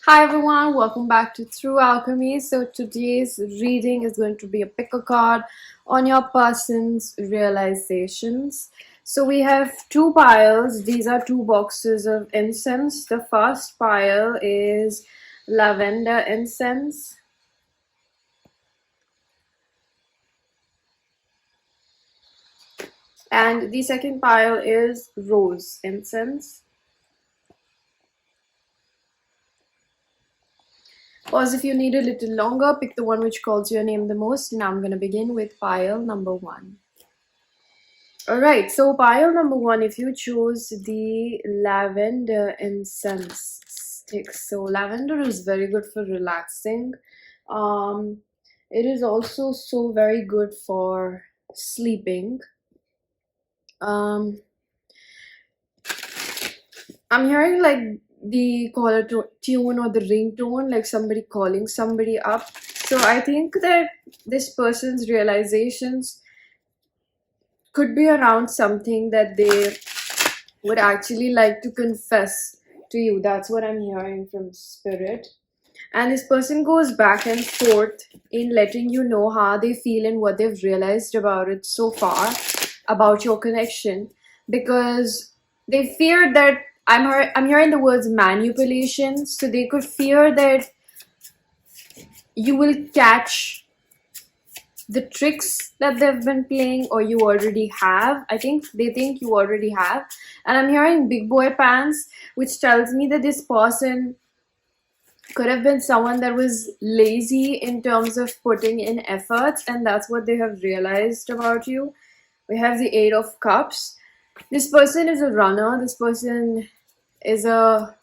Hi everyone, welcome back to Through Alchemy. So today's reading is going to be a pick a card on your person's realizations. So we have two piles. These are two boxes of incense. The first pile is lavender incense. And the second pile is rose incense. Pause if you need a little longer. Pick the one which calls your name the most. And I'm going to begin with pile number one. Alright, so pile number one, if you chose the lavender incense sticks. So lavender is very good for relaxing. It is also so very good for sleeping. I'm hearing like the caller tune or the ringtone, like somebody calling somebody up. So I think that this person's realizations could be around something that they would actually like to confess to you. That's what I'm hearing from spirit. And this person goes back and forth in letting you know how they feel and what they've realized about it so far, about your connection, because they fear that I'm hearing the words manipulation. So they could fear that you will catch the tricks that they've been playing, or you already have. I think they think you already have. And I'm hearing big boy pants, which tells me that this person could have been someone that was lazy in terms of putting in efforts, and that's what they have realized about you. We have the Eight of Cups. This person is a runner. This person is is an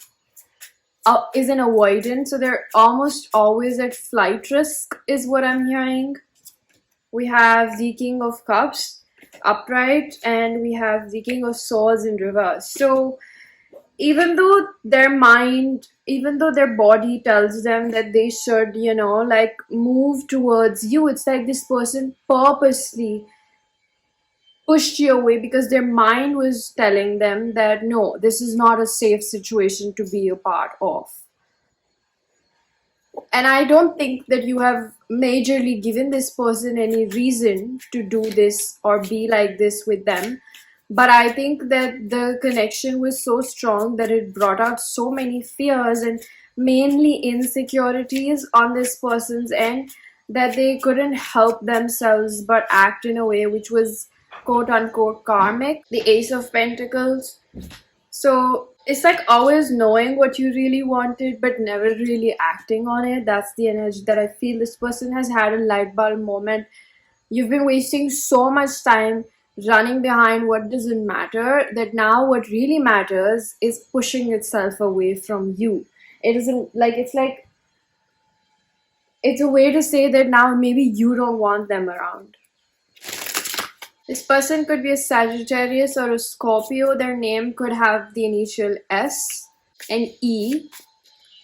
avoidant, so they're almost always at flight risk is what I'm hearing. We have the King of Cups upright, and we have the King of Swords in reverse. So even though their mind, even though their body tells them that they should, like move towards you, it's like this person purposely pushed you away because their mind was telling them that no, this is not a safe situation to be a part of. And I don't think that you have majorly given this person any reason to do this or be like this with them. But I think that the connection was so strong that it brought out so many fears and mainly insecurities on this person's end, that they couldn't help themselves but act in a way which was quote unquote karmic. The Ace of Pentacles. So it's like always knowing what you really wanted but never really acting on it. That's the energy that I feel this person has had a light bulb moment. You've been wasting so much time running behind what doesn't matter, that now what really matters is pushing itself away from you. It isn't like it's a way to say that now maybe you don't want them around. This person could be a Sagittarius or a Scorpio. Their name could have the initial S and E,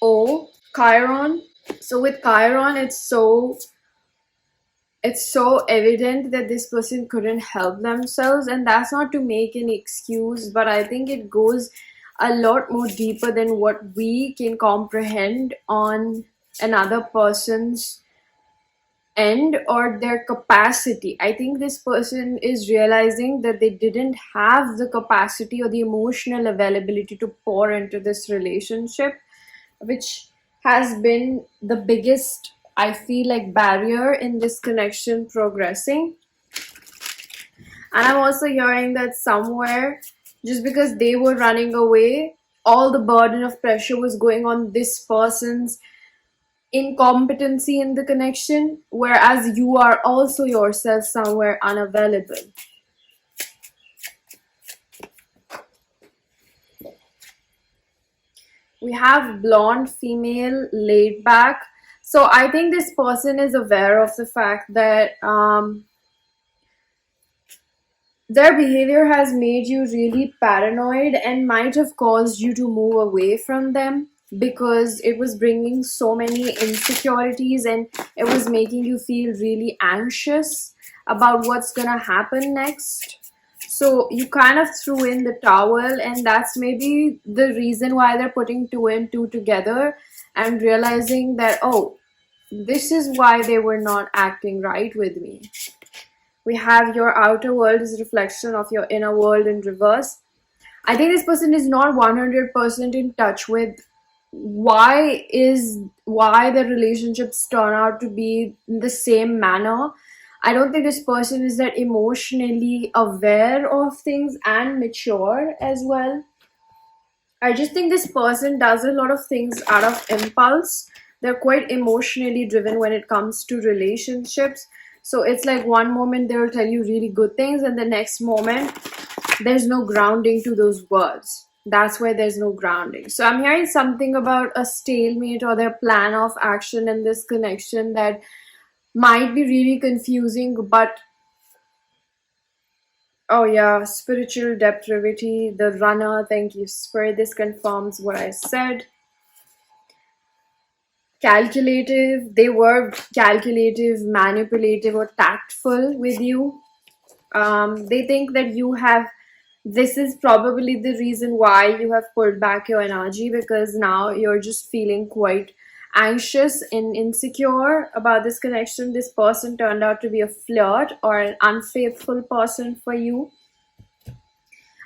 O, Chiron. So with Chiron, it's so evident that this person couldn't help themselves, and that's not to make an excuse, but I think it goes a lot more deeper than what we can comprehend on another person's end or their capacity. I think this person is realizing that they didn't have the capacity or the emotional availability to pour into this relationship, which has been the biggest, I feel like, barrier in this connection progressing. And I'm also hearing that somewhere, just because they were running away, all the burden of pressure was going on this person's incompetency in the connection, whereas you are also yourself somewhere unavailable. We have blonde female laid back. So I think this person is aware of the fact that their behavior has made you really paranoid and might have caused you to move away from them, because it was bringing so many insecurities and it was making you feel really anxious about what's gonna happen next. So you kind of threw in the towel, and that's maybe the reason why they're putting two and two together and realizing that, oh, this is why they were not acting right with me. We have your outer world is a reflection of your inner world in reverse. I think this person is not 100% in touch with why the relationships turn out to be in the same manner. I don't think this person is that emotionally aware of things and mature as well. I just think this person does a lot of things out of impulse. They're quite emotionally driven when it comes to relationships. So it's like one moment they'll tell you really good things, and the next moment there's no grounding to those words. That's where there's no grounding. So I'm hearing something about a stalemate or their plan of action in this connection that might be really confusing, but oh yeah, spiritual depravity, the runner, thank you, Spirit. This confirms what I said. Calculative, they were calculative, manipulative, or tactful with you. They think that this is probably the reason why you have pulled back your energy, because now you're just feeling quite anxious and insecure about this connection. This person turned out to be a flirt or an unfaithful person for you.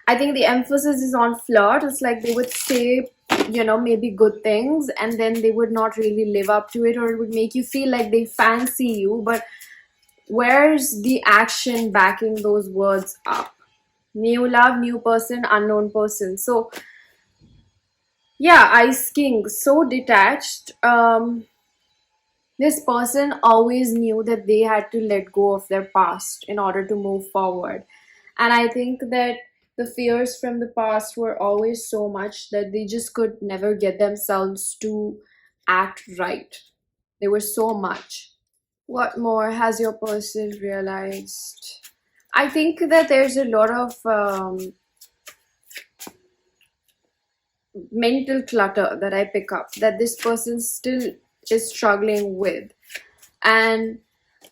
I think the emphasis is on flirt. It's like they would say, maybe good things, and then they would not really live up to it, or it would make you feel like they fancy you, but where's the action backing those words up? New love, new person, unknown person. So yeah, Ice King, so detached. This person always knew that they had to let go of their past in order to move forward. And I think that the fears from the past were always so much that they just could never get themselves to act right. They were so much. What more has your person realized? I think that there's a lot of mental clutter that I pick up that this person still is struggling with. And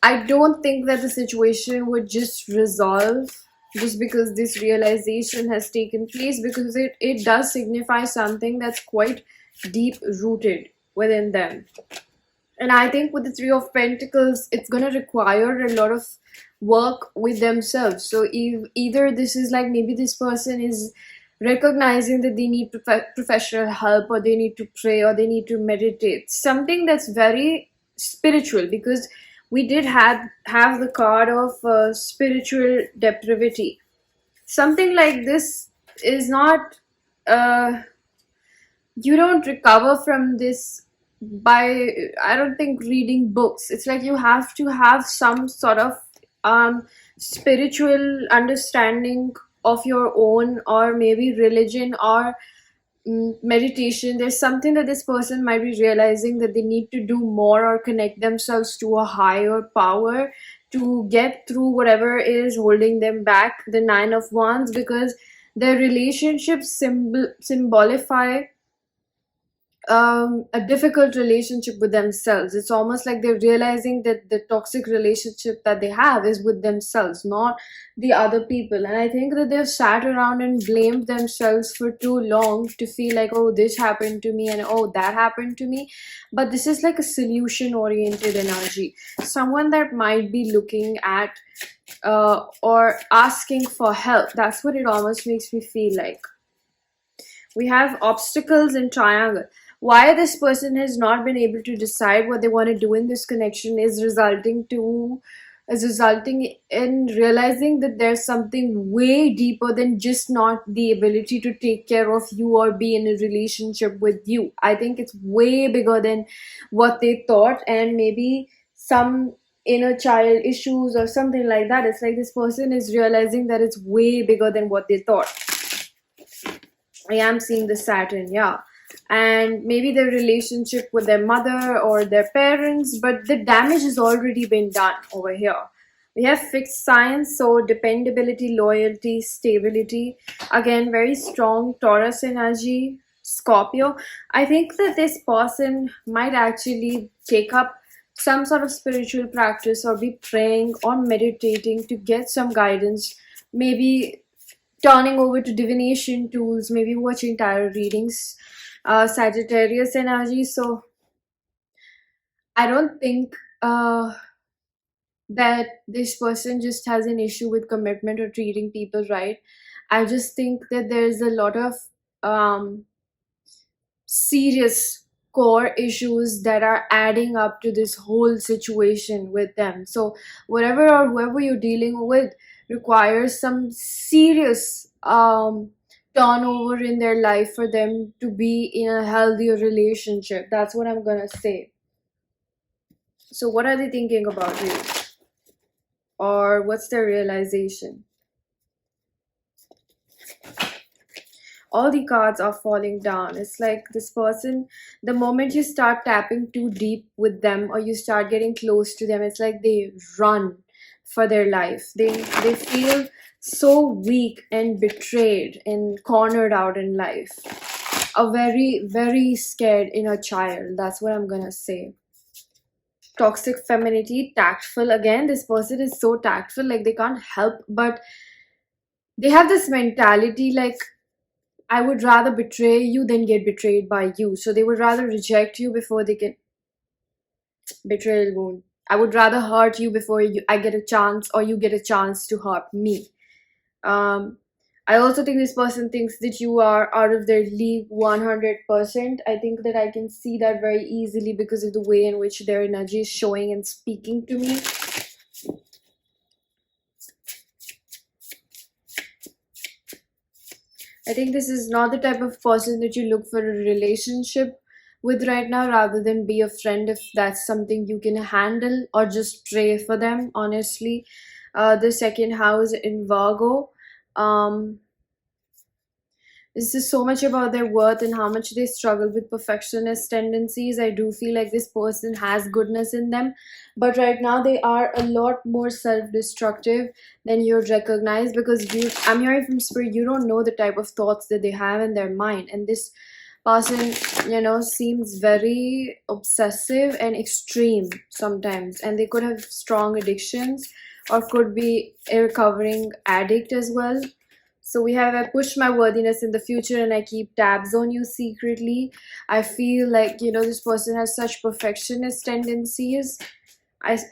I don't think that the situation would just resolve just because this realization has taken place, because it does signify something that's quite deep rooted within them. And I think with the Three of Pentacles, it's going to require a lot of work with themselves. So either this is like maybe this person is recognizing that they need professional help, or they need to pray, or they need to meditate. Something that's very spiritual, because we did have the card of spiritual depravity. Something like this is not... you don't recover from this by, I don't think, reading books. It's like you have to have some sort of spiritual understanding of your own, or maybe religion, or meditation. There's something that this person might be realizing that they need to do more, or connect themselves to a higher power to get through whatever is holding them back. The Nine of Wands, because their relationships symbolify a difficult relationship with themselves. It's almost like they're realizing that the toxic relationship that they have is with themselves, not the other people. And I think that they've sat around and blamed themselves for too long to feel like, oh, this happened to me, and oh, that happened to me. But this is like a solution oriented energy. Someone that might be looking at or asking for help. That's what it almost makes me feel like. We have obstacles in triangle. Why this person has not been able to decide what they want to do in this connection is resulting in realizing that there's something way deeper than just not the ability to take care of you or be in a relationship with you. I think it's way bigger than what they thought, and maybe some inner child issues or something like that. It's like this person is realizing that it's way bigger than what they thought. I am seeing the Saturn, yeah. And maybe their relationship with their mother or their parents, but the damage has already been done over here. We have fixed signs, so dependability, loyalty, stability. Again, very strong Taurus energy, Scorpio. I think that this person might actually take up some sort of spiritual practice, or be praying or meditating to get some guidance. Maybe turning over to divination tools, maybe watching tarot readings. Sagittarius energy. So I don't think that this person just has an issue with commitment or treating people right. I just think that there's a lot of um, serious core issues that are adding up to this whole situation with them. So, whatever or whoever you're dealing with requires some serious turnover in their life for them to be in a healthier relationship. That's what I'm gonna say. So, what are they thinking about you? Or what's their realization? All the cards are falling down. It's like this person, the moment you start tapping too deep with them or you start getting close to them, it's like they run for their life. They feel so weak and betrayed and cornered out in life. A very, very scared inner child. That's what I'm gonna say. Toxic femininity, tactful. Again, this person is so tactful, like they can't help but they have this mentality like, I would rather betray you than get betrayed by you. So they would rather reject you before they can betrayal wound. I would rather hurt you before I get a chance or you get a chance to hurt me. Um, I also think this person thinks that you are out of their league 100%. I think that I can see that very easily because of the way in which their energy is showing and speaking to me. I think this is not the type of person that you look for a relationship with right now, rather than be a friend if that's something you can handle, or just pray for them, honestly. The second house in Virgo. Um, this is so much about their worth and how much they struggle with perfectionist tendencies. I do feel like this person has goodness in them, but right now they are a lot more self-destructive than you recognize, because I'm hearing from spirit, you don't know the type of thoughts that they have in their mind. And this person, seems very obsessive and extreme sometimes, and they could have strong addictions or could be a recovering addict as well. So we have, I push my worthiness in the future and I keep tabs on you secretly. I feel like, this person has such perfectionist tendencies.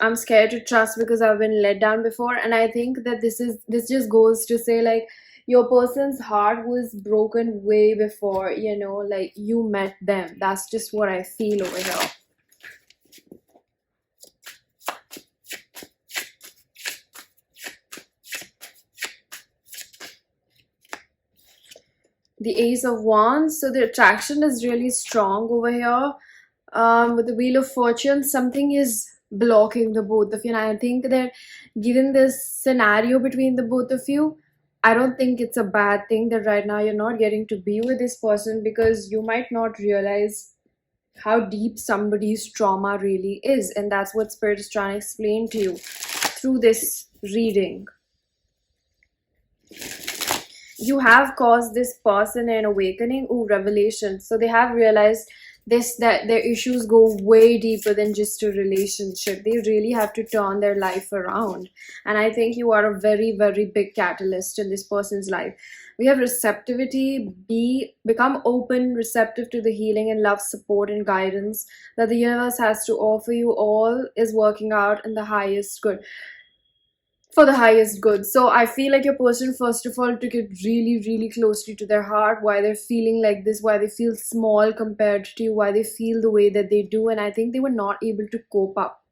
I'm scared to trust because I've been let down before. And I think that this just goes to say, like, your person's heart was broken way before, like you met them. That's just what I feel over here. The Ace of Wands. So the attraction is really strong over here. With the Wheel of Fortune, something is blocking the both of you. And I think that given this scenario between the both of you, I don't think it's a bad thing that right now you're not getting to be with this person, because you might not realize how deep somebody's trauma really is. And that's what Spirit is trying to explain to you through this reading. You have caused this person an awakening. Revelation. So they have realized this, that their issues go way deeper than just a relationship. They really have to turn their life around. And I think you are a very, very big catalyst in this person's life. We have receptivity. Become open, receptive to the healing and love, support and guidance that the universe has to offer you. All is working out in the highest good, for the highest good. So I feel like your person, first of all, took it really, really closely to their heart, why they're feeling like this, why they feel small compared to you, why they feel the way that they do. And I think they were not able to cope up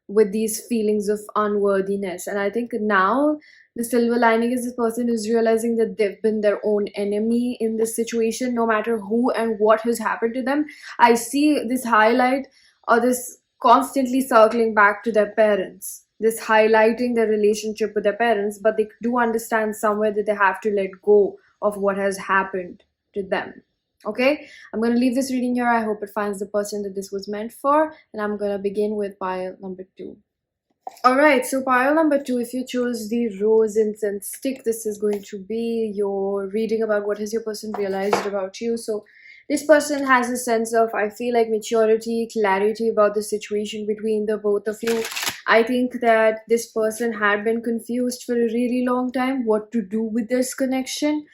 with these feelings of unworthiness. And I think now the silver lining is this person is realizing that they've been their own enemy in this situation, no matter who and what has happened to them. I see this highlight, or this constantly circling back to their parents, this highlighting their relationship with their parents, but they do understand somewhere that they have to let go of what has happened to them. Okay, I'm going to leave this reading here. I hope it finds the person that this was meant for. And I'm going to begin with pile number 2. Alright, so pile number 2, if you chose the rose incense stick, this is going to be your reading about what has your person realized about you. So this person has a sense of, I feel like, maturity, clarity about the situation between the both of you. I think that this person had been confused for a really long time what to do with this connection.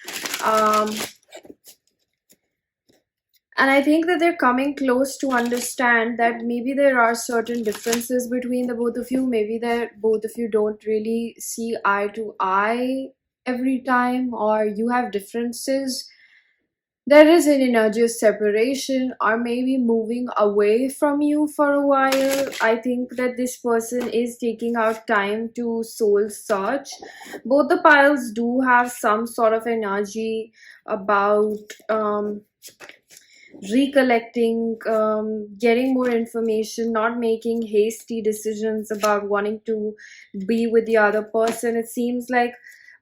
And I think that they're coming close to understand that maybe there are certain differences between the both of you. Maybe that both of you don't really see eye to eye every time, or you have differences. There is an energy of separation, or maybe moving away from you for a while. I think that this person is taking out time to soul search. Both the piles do have some sort of energy about recollecting, getting more information, not making hasty decisions about wanting to be with the other person. It seems like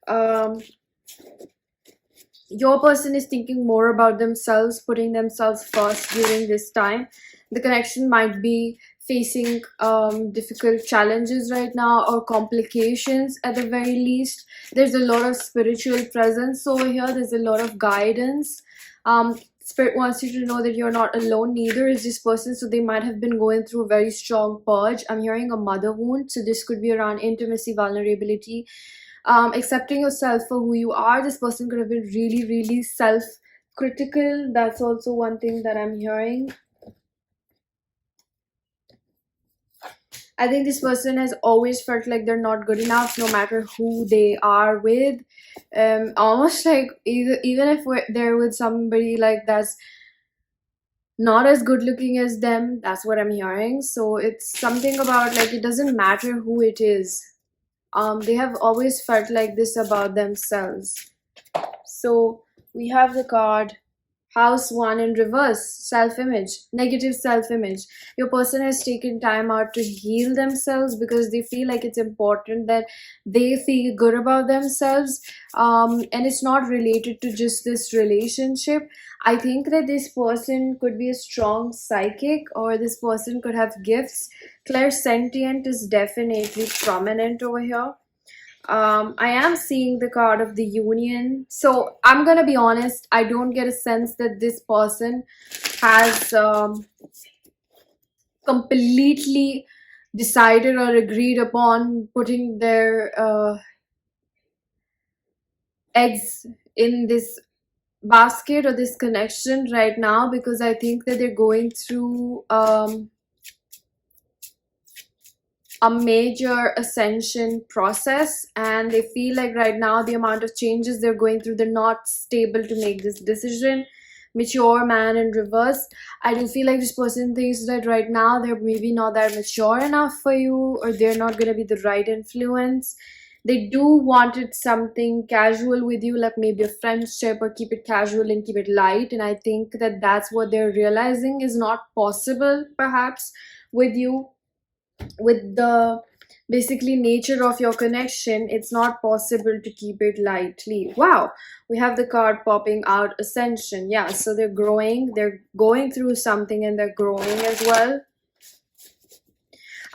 um, your person is thinking more about themselves, putting themselves first during this time. The connection might be facing difficult challenges right now, or complications at the very least. There's a lot of spiritual presence over here, there's a lot of guidance. Spirit wants you to know that you're not alone, neither is this person. So they might have been going through a very strong purge. I'm hearing a mother wound, so this could be around intimacy, vulnerability, accepting yourself for who you are. This person could have been really, really self-critical. That's also one thing that I'm hearing. I think this person has always felt like they're not good enough, no matter who they are with. Almost like even if they're with somebody like that's not as good looking as them. That's what I'm hearing. So it's something about like it doesn't matter who it is. They have always felt like this about themselves. So we have the card House 1 in reverse, self-image, negative self-image. Your person has taken time out to heal themselves because they feel like it's important that they feel good about themselves. And it's not related to just this relationship. I think that this person could be a strong psychic, or this person could have gifts. Clairsentient is definitely prominent over here. I am seeing the card of the union. So I'm gonna be honest, I don't get a sense that this person has completely decided or agreed upon putting their eggs in this basket or this connection right now, because I think that they're going through a major ascension process, and they feel like right now the amount of changes they're going through, they're not stable to make this decision. Mature man in reverse. I do feel like this person thinks that right now they're maybe not that mature enough for you, or they're not going to be the right influence. They do wanted something casual with you, like maybe a friendship, or keep it casual and keep it light. And I think that that's what they're realizing is not possible perhaps with you, with the basically nature of your connection. It's not possible to keep it lightly. Wow, we have the card popping out, ascension. Yeah, so they're growing, they're going through something, and they're growing as well.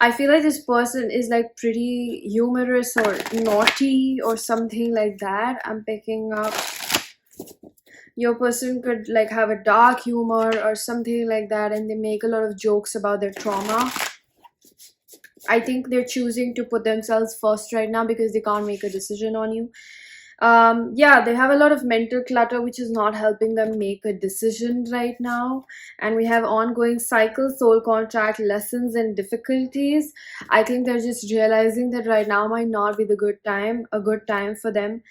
I feel like this person is like pretty humorous or naughty or something like that. I'm picking up your person could like have a dark humor or something like that, and they make a lot of jokes about their trauma. I think they're choosing to put themselves first right now because they can't make a decision on you. Yeah, they have a lot of mental clutter, which is not helping them make a decision right now. And we have ongoing cycle, soul contract, lessons, and difficulties. I think they're just realizing that right now might not be a good time for them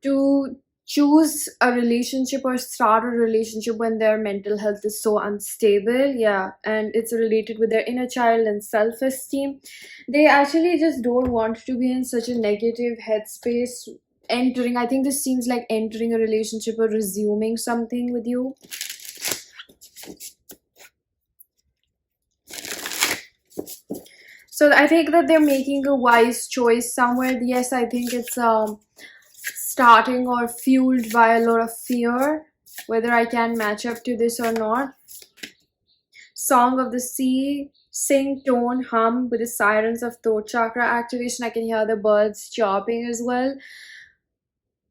to choose a relationship or start a relationship when their mental health is so unstable. Yeah, and it's related with their inner child and self-esteem. They actually just don't want to be in such a negative headspace entering. I think this seems like entering a relationship or resuming something with you. So I think that they're making a wise choice somewhere. Yes, I think it's starting or fueled by a lot of fear, whether I can match up to this or not. Song of the Sea, sing, tone, hum with the sirens of throat chakra activation. I can hear the birds chirping as well.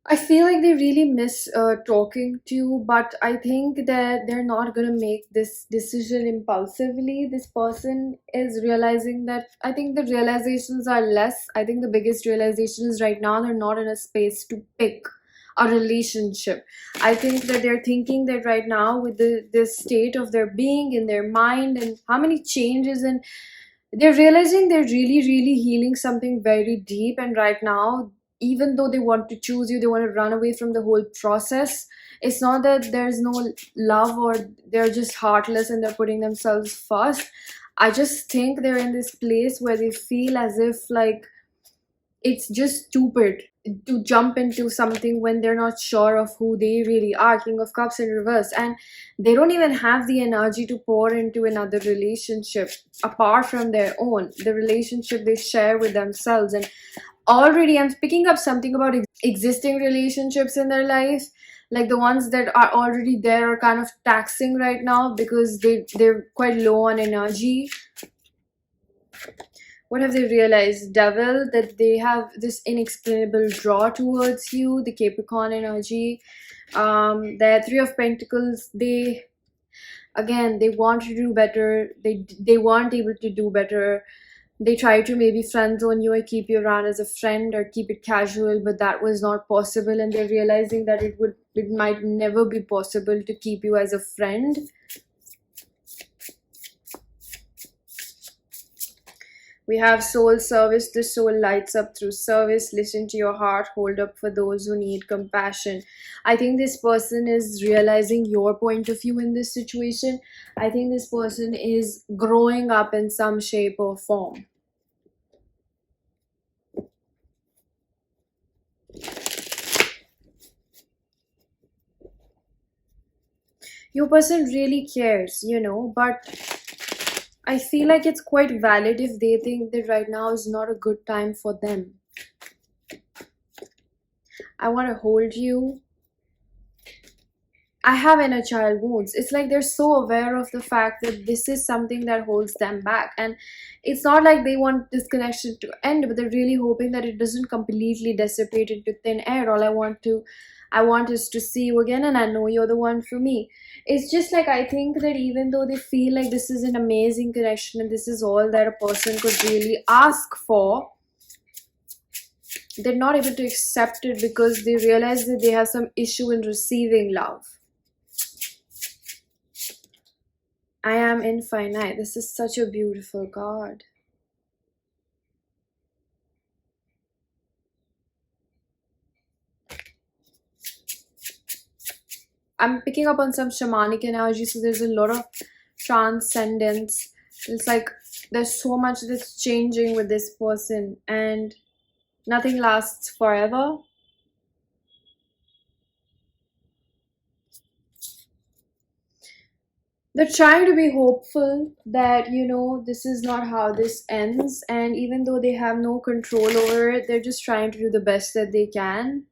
I feel like they really miss talking to you, but I think that they're not gonna make this decision impulsively. This person is realizing that I think the realizations are less. I think the biggest realization is right now they're not in a space to pick a relationship. I think that they're thinking that right now, with the state of their being in their mind and how many changes, and they're realizing they're really really healing something very deep. And right now, even though they want to choose you, they want to run away from the whole process. It's not that there's no love, or they're just heartless and they're putting themselves first. I just think they're in this place where they feel as if like it's just stupid to jump into something when they're not sure of who they really are. King of Cups in reverse, and they don't even have the energy to pour into another relationship apart from their own, the relationship they share with themselves. And already I'm picking up something about existing relationships in their life, like the ones that are already there are kind of taxing right now because they're quite low on energy. What have they realized? Devil, that they have this inexplainable draw towards you, the Capricorn energy. The Three of Pentacles, they again, they want to do better. They weren't able to do better. They try to maybe friend zone you or keep you around as a friend or keep it casual, but that was not possible, and they're realizing that it might never be possible to keep you as a friend. We have soul service. The soul lights up through service. Listen to your heart. Hold up for those who need compassion. I think this person is realizing your point of view in this situation. I think this person is growing up in some shape or form. Your person really cares, but I feel like it's quite valid if they think that right now is not a good time for them. I want to hold you. I have inner child wounds. It's like they're so aware of the fact that this is something that holds them back. And it's not like they want this connection to end, but they're really hoping that it doesn't completely dissipate into thin air. All I want is to see you again, and I know you're the one for me. It's just like I think that even though they feel like this is an amazing connection and this is all that a person could really ask for, they're not able to accept it because they realize that they have some issue in receiving love. I am infinite. This is such a beautiful card. I'm picking up on some shamanic energy, so there's a lot of transcendence. It's like there's so much that's changing with this person, and nothing lasts forever. They're trying to be hopeful that, this is not how this ends, and even though they have no control over it, they're just trying to do the best that they can.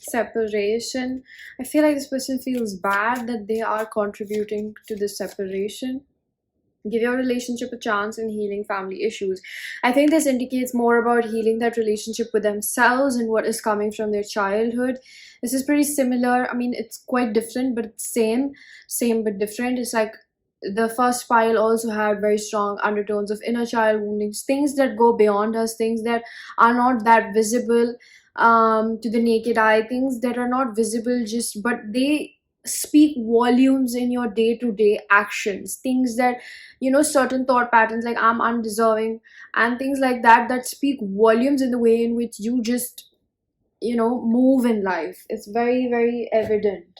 Separation. I feel like this person feels bad that they are contributing to the separation. Give your relationship a chance in healing family issues. I think this indicates more about healing that relationship with themselves and what is coming from their childhood. This is pretty similar. I mean, it's quite different, but it's same but different. It's like the first pile also had very strong undertones of inner child woundings, things that go beyond us, things that are not that visible to the naked eye, things that are not visible just, but they speak volumes in your day-to-day actions, things that, certain thought patterns like I'm undeserving and things like that, that speak volumes in the way in which you just, move in life. It's very very evident.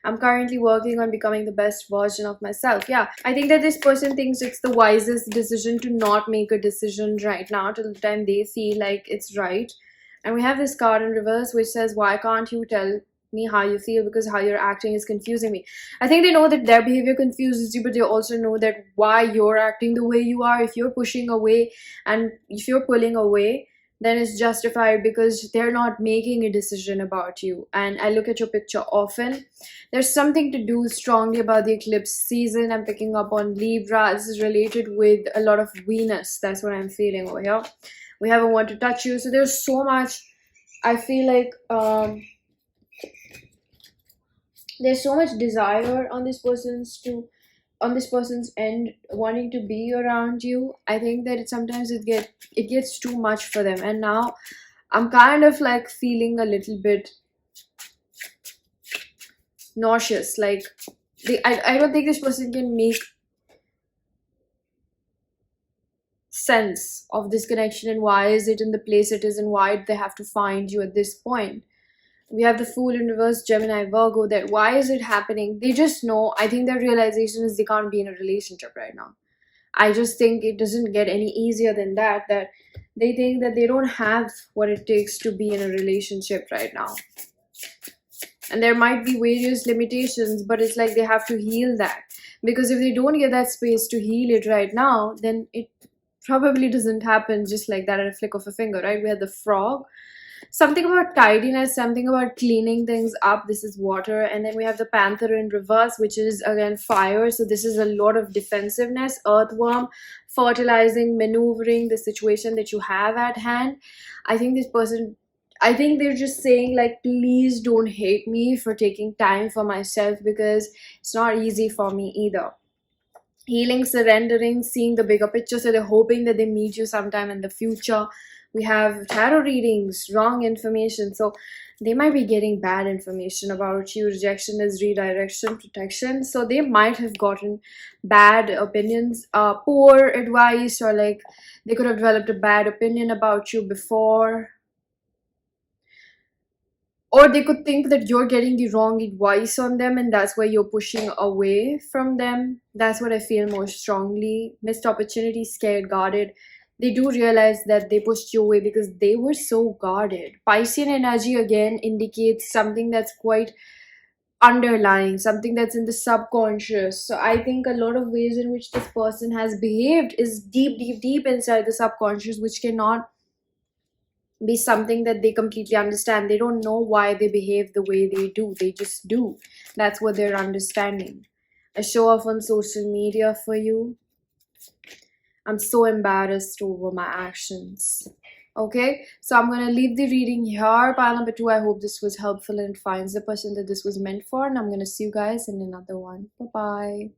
I'm currently working on becoming the best version of myself. Yeah, I think that this person thinks it's the wisest decision to not make a decision right now till the time they feel like it's right. And we have this card in reverse which says, why can't you tell me how you feel, because how you're acting is confusing me. I think they know that their behavior confuses you, but they also know that why you're acting the way you are. If you're pushing away and if you're pulling away, then it's justified because they're not making a decision about you. And I look at your picture often. There's something to do strongly about the eclipse season. I'm picking up on Libra. This is related with a lot of Venus. That's what I'm feeling over here. We have a want to touch you. So there's so much. I feel like There's so much desire on this person's end, wanting to be around you. I think that sometimes it gets too much for them, and now I'm kind of like feeling a little bit nauseous. Like I don't think this person can make sense of this connection, and why is it in the place it is, and why they have to find you at this point. We have the Fool in reverse, Gemini, Virgo. That why is it happening? They just know. I think their realization is they can't be in a relationship right now. I just think it doesn't get any easier than that. That they think that they don't have what it takes to be in a relationship right now. And there might be various limitations, but it's like they have to heal that. Because if they don't get that space to heal it right now, then it probably doesn't happen just like that at a flick of a finger, right? We had the Frog. Something about tidiness, something about cleaning things up. This is water. And then we have the Panther in reverse, which is again fire. So this is a lot of defensiveness, earthworm, fertilizing, maneuvering the situation that you have at hand. I think this person, I think they're just saying like, please don't hate me for taking time for myself, because it's not easy for me either. Healing, surrendering, seeing the bigger picture. So they're hoping that they meet you sometime in the future. We have tarot readings, wrong information. So they might be getting bad information about you. Rejection is redirection, protection. So they might have gotten bad opinions, poor advice, or like they could have developed a bad opinion about you before. Or they could think that you're getting the wrong advice on them, and that's why you're pushing away from them. That's what I feel more strongly. Missed opportunity, scared, guarded. They do realize that they pushed you away because they were so guarded. Piscean energy again indicates something that's quite underlying, something that's in the subconscious. So I think a lot of ways in which this person has behaved is deep, deep, deep inside the subconscious, which cannot be something that they completely understand. They don't know why they behave the way they do. They just do. That's what they're understanding. A show off on social media for you. I'm so embarrassed over my actions. Okay, so I'm gonna leave the reading here. Pile number 2. I hope this was helpful and finds the person that this was meant for. And I'm gonna see you guys in another one. Bye bye.